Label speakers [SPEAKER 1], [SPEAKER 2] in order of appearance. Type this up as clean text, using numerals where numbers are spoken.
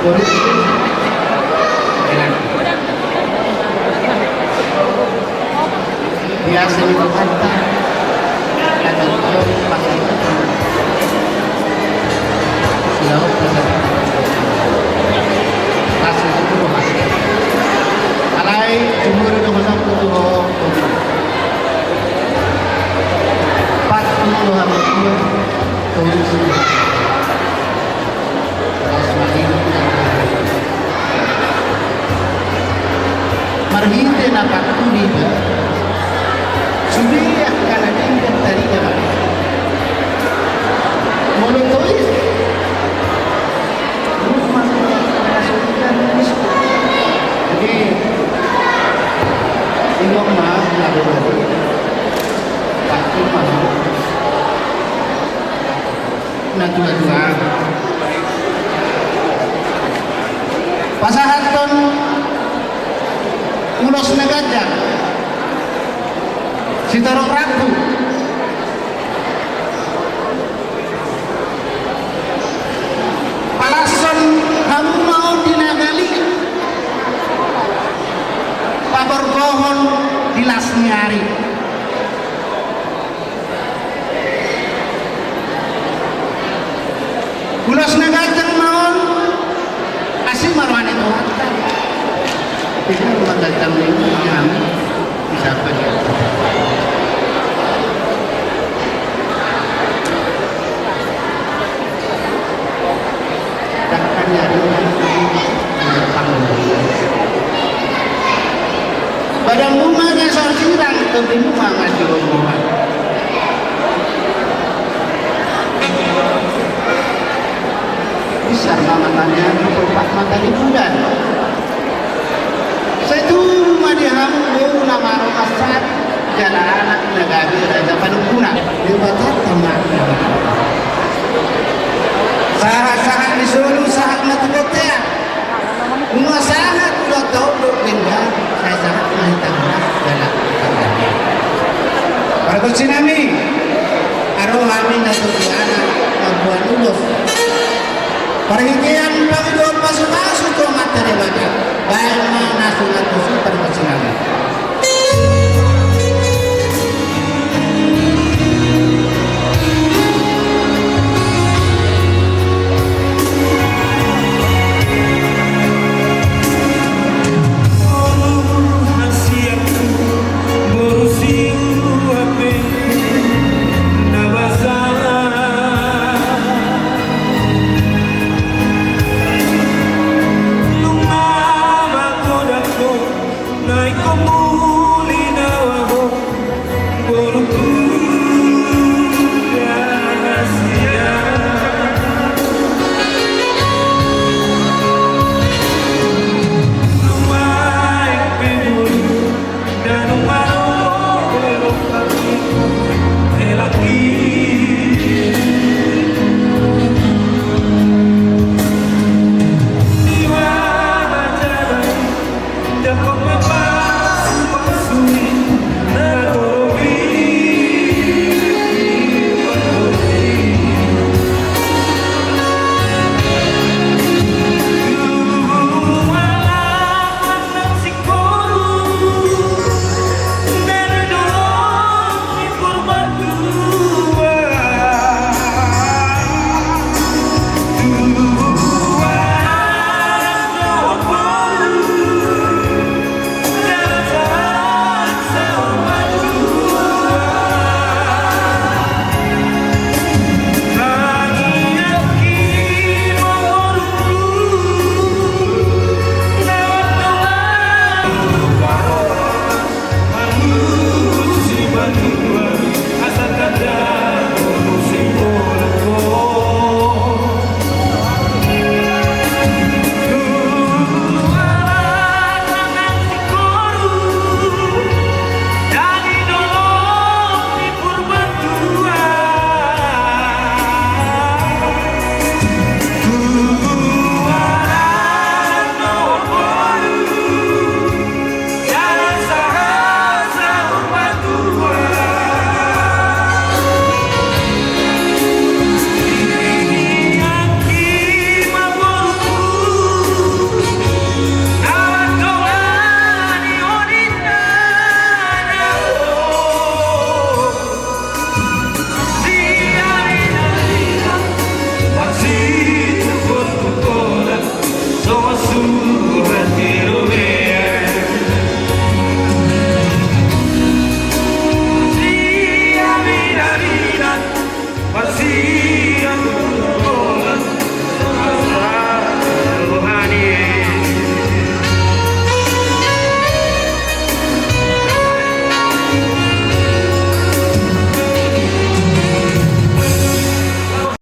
[SPEAKER 1] biasa dikata ada orang pasal silau pasal kasih itu rumah alai jumur itu masuk itu pas itu harus turun semua marhinte na pakuniba subiya kana dinga tariga monotois rumah masukkan jadi ingong na lalu pasti masuk na dua-dua pasahaton ulos na gajah si tarong ragu palason kamu mau dinagali paborgohon di lasniari ulos na gajah mau asih marwan itu tidak mendatang ini yang bisa pergi. Takkan nyari pada rumahnya sarjirang tapi rumah ngaji rumah. Besar matanya, berpak mata di bulan. Itu rumah di Hamburg nama rumah saat jalan anak negara raja Panukuna di batas tamat sahat-sahat di Solo sahat matukotea rumah sahat udah tahu berpindah saya sahat mahitanglah jalan para bersinami aroh amin atau anak perempuan ulus perhatian